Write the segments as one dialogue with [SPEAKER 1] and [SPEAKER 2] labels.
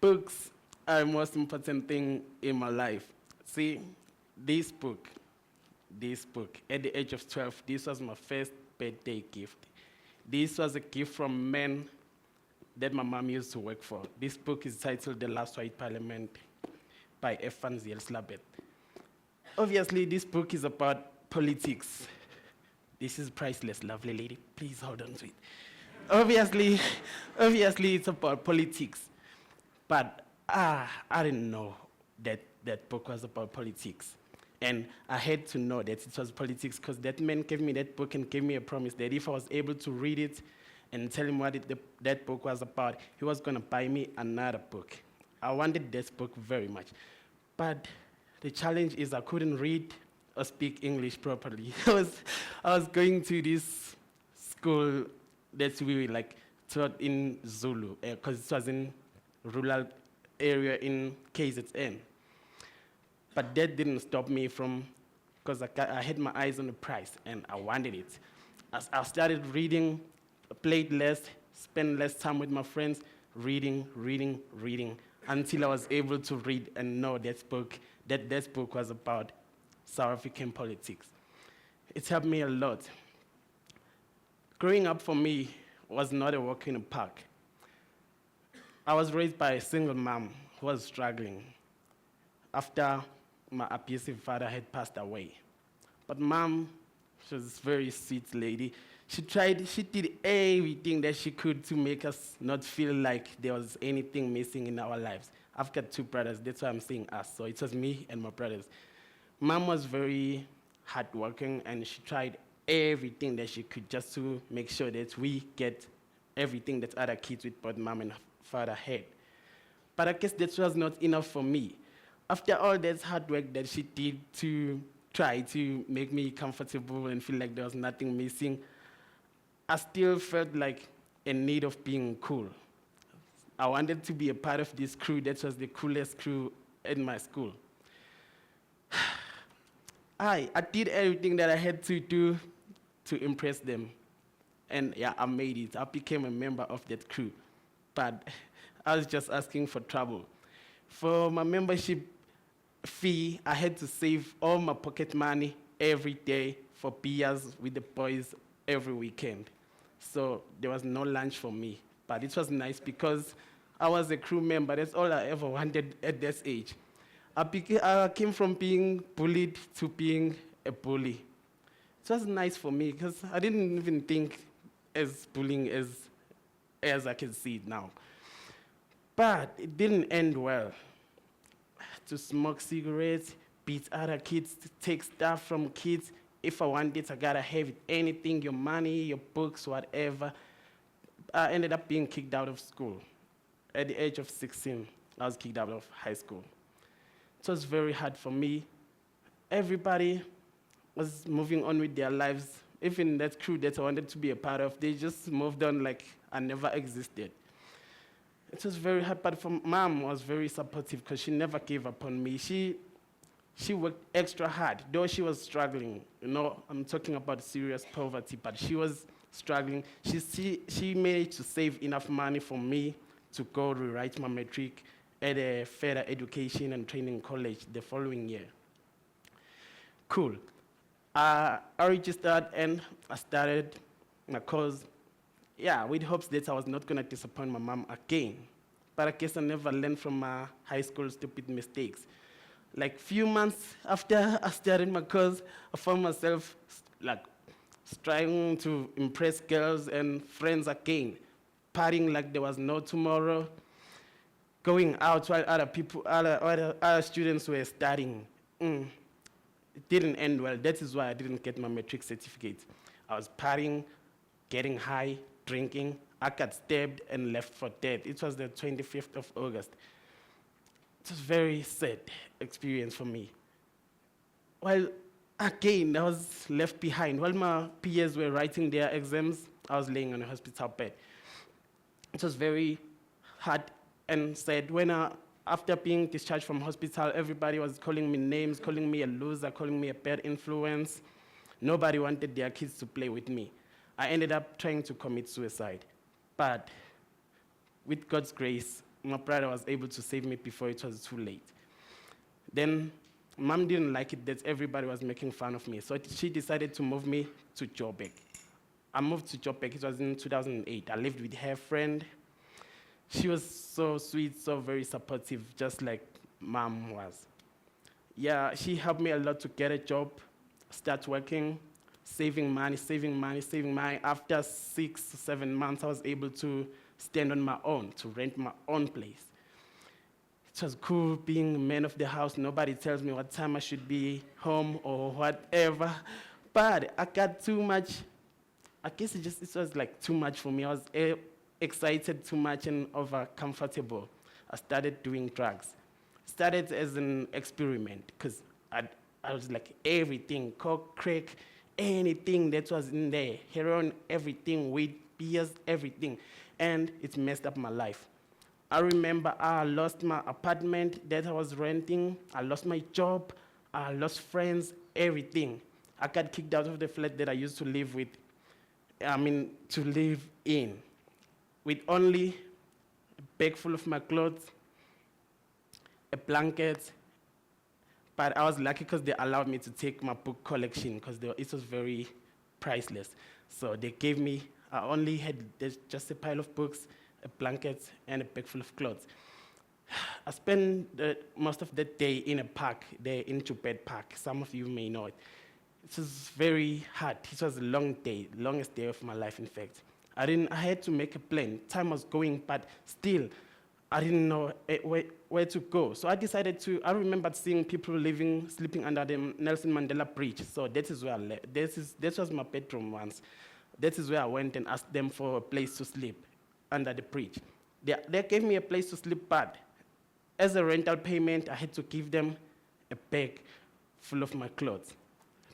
[SPEAKER 1] Books are the most important thing in my life. See, this book, at the age of 12, this was my first birthday gift. This was a gift from a man that my mom used to work for. This book is titled The Last White Parliament by Philani Dladla. Obviously, this book is about politics. This is priceless, lovely lady. Please hold on to it. Obviously, it's about politics. But I didn't know that that book was about politics. And I had to know that it was politics because that man gave me that book and gave me a promise that if I was able to read it and tell him what that book was about, he was going to buy me another book. I wanted this book very much. But the challenge is I couldn't read or speak English properly. I was going to this school that we taught in Zulu, because it was in rural area in KZN. But that didn't stop me from, because I had my eyes on the prize and I wanted it. As I started reading, I played less, spent less time with my friends, reading, until I was able to read and know that this book was about South African politics. It helped me a lot. Growing up for me was not a walk in the park. I was raised by a single mom who was struggling after my abusive father had passed away. But mom, she was a very sweet lady. She did everything that she could to make us not feel like there was anything missing in our lives. I've got two brothers, that's why I'm saying us. So it was me and my brothers. Mom was very hardworking and she tried everything that she could just to make sure that we get everything that other kids with both mom and father had. But I guess that was not enough for me. After all that hard work that she did to try to make me comfortable and feel like there was nothing missing, I still felt like in need of being cool. I wanted to be a part of this crew that was the coolest crew in my school. I did everything that I had to do to impress them. And yeah, I made it. I became a member of that crew. But I was just asking for trouble. For my membership fee, I had to save all my pocket money every day for beers with the boys every weekend. So there was no lunch for me. But it was nice because I was a crew member. That's all I ever wanted at this age. I came from being bullied to being a bully. It was nice for me because I didn't even think as bullying as I can see it now. But it didn't end well. To smoke cigarettes, beat other kids, to take stuff from kids. If I want it, I gotta have it. Anything, your money, your books, whatever. I ended up being kicked out of school. At the age of 16, I was kicked out of high school. It was very hard for me. Everybody was moving on with their lives. Even that crew that I wanted to be a part of, they just moved on like I never existed. It was very hard, but mom was very supportive because she never gave up on me. She worked extra hard, though she was struggling. I'm talking about serious poverty, but she was struggling. She managed to save enough money for me to go rewrite my matric at a further education and training college the following year. Cool. I registered and I started my course, with hopes that I was not going to disappoint my mom again. But I guess I never learned from my high school stupid mistakes. Like few months after I started my course, I found myself trying to impress girls and friends again, partying like there was no tomorrow, going out while other students were studying. It didn't end well. That is why I didn't get my matric certificate. I was partying, getting high, drinking. I got stabbed and left for dead. It was the 25th of August. It was a very sad experience for me. While again, I was left behind. While my peers were writing their exams, I was laying on a hospital bed. It was very hard and sad when after being discharged from hospital, everybody was calling me names, calling me a loser, calling me a bad influence. Nobody wanted their kids to play with me. I ended up trying to commit suicide. But with God's grace, my brother was able to save me before it was too late. Then mom didn't like it that everybody was making fun of me, so she decided to move me to Joburg. I moved to Joburg, it was in 2008. I lived with her friend. She was so sweet, so very supportive, just like mom was. Yeah, she helped me a lot to get a job, start working, saving money, saving money, saving money. After 6 to 7 months, I was able to stand on my own, to rent my own place. It was cool being a man of the house. Nobody tells me what time I should be home or whatever. But I got too much. I guess it was like too much for me. I was excited too much and over comfortable. I started doing drugs. Started as an experiment because I was like everything, coke, crack, anything that was in there, heroin, everything, weed, beers, everything. And it messed up my life. I remember I lost my apartment that I was renting. I lost my job. I lost friends, everything. I got kicked out of the flat that I used to live with. To live in, with only a bag full of my clothes, a blanket. But I was lucky because they allowed me to take my book collection because it was very priceless. So they gave me, I only had just a pile of books, a blanket, and a bag full of clothes. I spent most of that day in a park, there in Joburg Park. Some of you may know it. It was very hard. It was a long day, longest day of my life, in fact. I had to make a plan. Time was going, but still, I didn't know where to go. So I decided I remembered seeing people sleeping under the Nelson Mandela Bridge. So that is where I left. That was my bedroom once. That is where I went and asked them for a place to sleep under the bridge. They gave me a place to sleep, but as a rental payment, I had to give them a bag full of my clothes.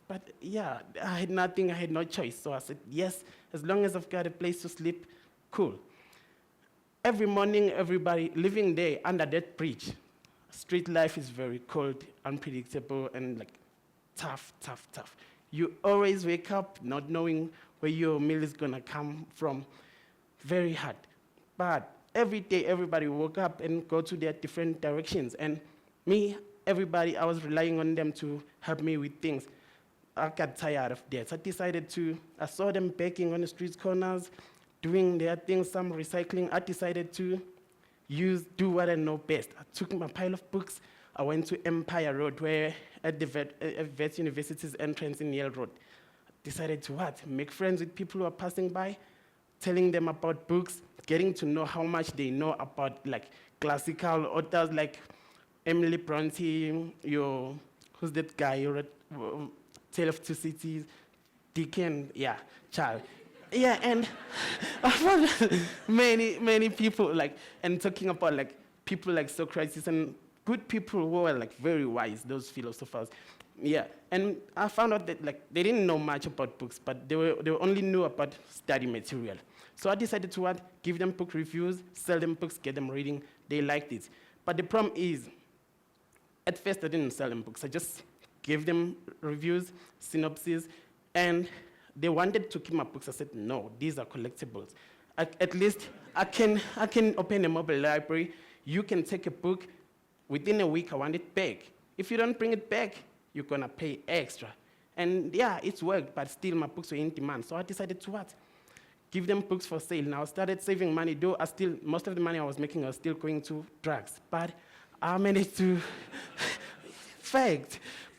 [SPEAKER 1] But yeah, I had nothing, I had no choice. So I said, yes, as long as I've got a place to sleep, cool. Every morning, everybody living there under that bridge, street life is very cold, unpredictable, and like tough. You always wake up not knowing where your meal is gonna come from. Very hard. But every day, everybody woke up and go to their different directions. And me, everybody, I was relying on them to help me with things. I got tired of that. I saw them begging on the street corners, doing their things, some recycling. I decided to do what I know best. I took my pile of books. I went to Empire Road, where at the Vet University's entrance in Yale Road. Decided to what? Make friends with people who are passing by, telling them about books, getting to know how much they know about like classical authors like Emily Bronte, who's that guy, Tale of Two Cities, Dickens, yeah, Charles. Yeah, and I found many people and talking about people like Socrates and good people who were very wise, those philosophers. Yeah, and I found out that they didn't know much about books, but they only knew about study material. So I decided to give them book reviews, sell them books, get them reading. They liked it. But the problem is, at first I didn't sell them books. I just gave them reviews, synopses, and they wanted to keep my books. I said, no, these are collectibles. At least I can open a mobile library. You can take a book. Within a week, I want it back. If you don't bring it back, you're going to pay extra. And yeah, it's worked, but still my books were in demand. So I decided to give them books for sale. Now I started saving money, though most of the money I was making was still going to drugs. But I managed to,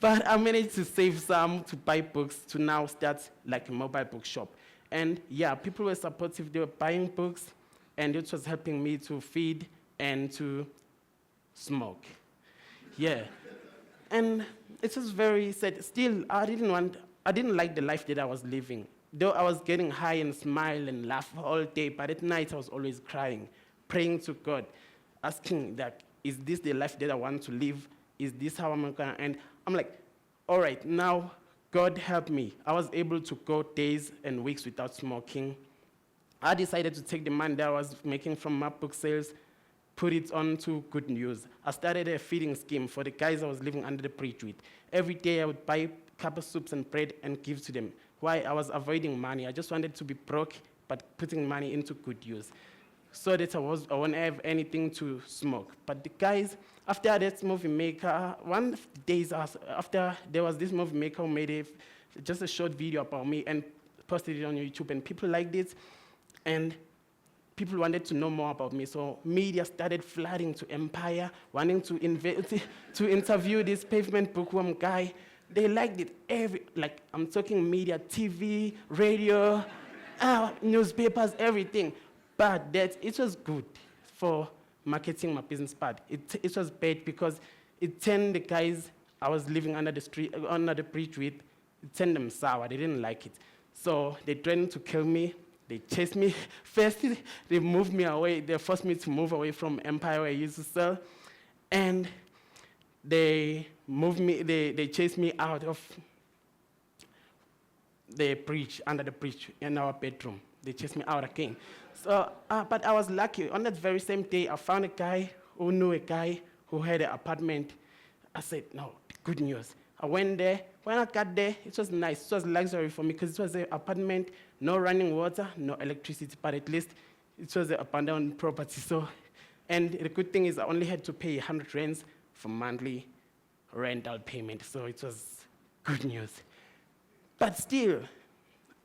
[SPEAKER 1] I managed to save some to buy books to now start a mobile bookshop. And yeah, people were supportive. They were buying books, and it was helping me to feed and to smoke. Yeah. And it was very sad. Still, I didn't like the life that I was living. Though I was getting high and smile and laugh all day, but at night I was always crying, praying to God, asking is this the life that I want to live? Is this how I'm going to end? I'm like, all right, now God help me. I was able to go days and weeks without smoking. I decided to take the money that I was making from my book sales, put it on to good news. I started a feeding scheme for the guys I was living under the bridge with. Every day I would buy a cup of soups and bread and give to them. Why? I was avoiding money. I just wanted to be broke, but putting money into good use. saw that I won't have anything to smoke. But the guys, after that movie maker, one of the days after, there was this movie maker who made just a short video about me and posted it on YouTube, and people liked it, and people wanted to know more about me. So media started flooding to Empire, wanting to interview this Pavement Bookworm guy. They liked it. I'm talking media, TV, radio, newspapers, everything. But it was good for marketing my business part. It was bad because it turned the guys I was living under the bridge with, it turned them sour. They didn't like it. So they threatened to kill me. They chased me. First, they moved me away. They forced me to move away from Empire where I used to sell. And they chased me out of the bridge, under the bridge, in our bedroom. They chased me out again. So, but I was lucky. On that very same day, I found a guy who knew a guy who had an apartment. I said, no, good news. I went there. When I got there, it was nice. It was luxury for me because it was an apartment, no running water, no electricity, but at least it was an abandoned property. So, and the good thing is I only had to pay 100 rands for monthly rental payment. So it was good news. But still,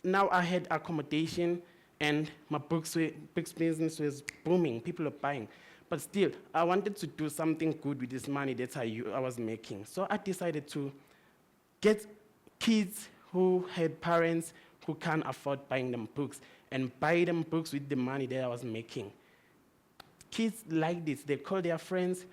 [SPEAKER 1] now I had accommodation and my books business was booming. People were buying. But still, I wanted to do something good with this money that I was making. So I decided to get kids who had parents who can't afford buying them books and buy them books with the money that I was making. Kids like this. They call their friends.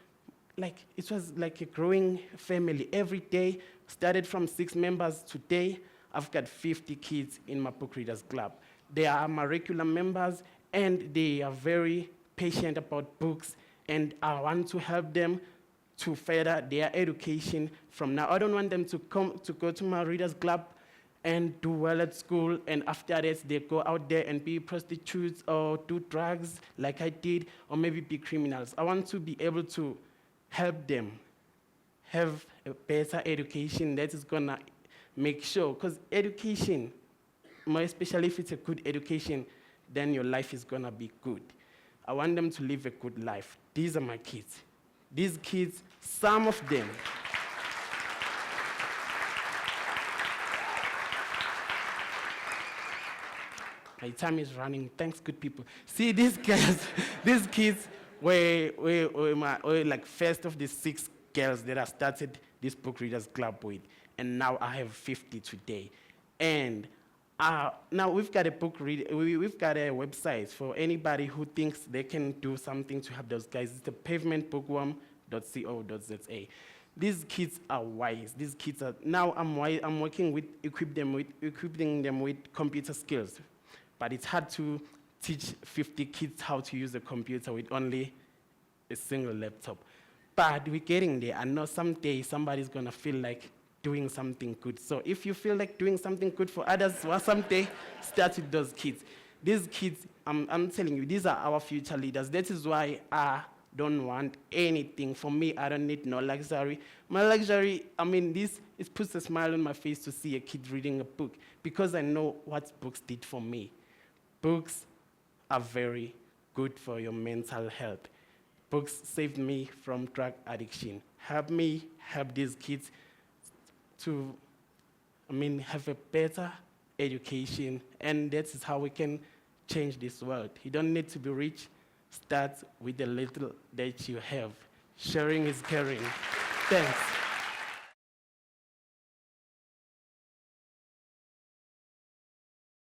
[SPEAKER 1] It was like a growing family. Every day, started from 6 members. Today, I've got 50 kids in my book readers club. They are my regular members, and they are very patient about books, and I want to help them to further their education from now. I don't want them to go to my readers club and do well at school, and after that they go out there and be prostitutes or do drugs like I did, or maybe be criminals. I want to be able to help them have a better education that is gonna make sure, because education, more especially if it's a good education, then your life is gonna be good. I want them to live a good life. These are my kids. These kids, some of them, my time is running. Thanks, good people. See, these guys, these kids were like first of the 6 girls that I started this book readers club with, and now I have 50 today. And now we've got a we've got a website for anybody who thinks they can do something to help those guys. It's the pavementbookworm.co.za. These kids are wise. These kids are, now I'm working with equipping them with computer skills. But it's hard to teach 50 kids how to use a computer with only a single laptop. But we're getting there. I know someday somebody's gonna feel like doing something good. So if you feel like doing something good for others, well, someday start with those kids. These kids, I'm telling you, these are our future leaders. That is why I don't want anything. For me, I don't need no luxury. My luxury, it puts a smile on my face to see a kid reading a book, because I know what books did for me. Books are very good for your mental health. Books saved me from drug addiction. Help me help these kids to, have a better education, and that is how we can change this world. You don't need to be rich. Start with the little that you have. Sharing is caring. Thanks.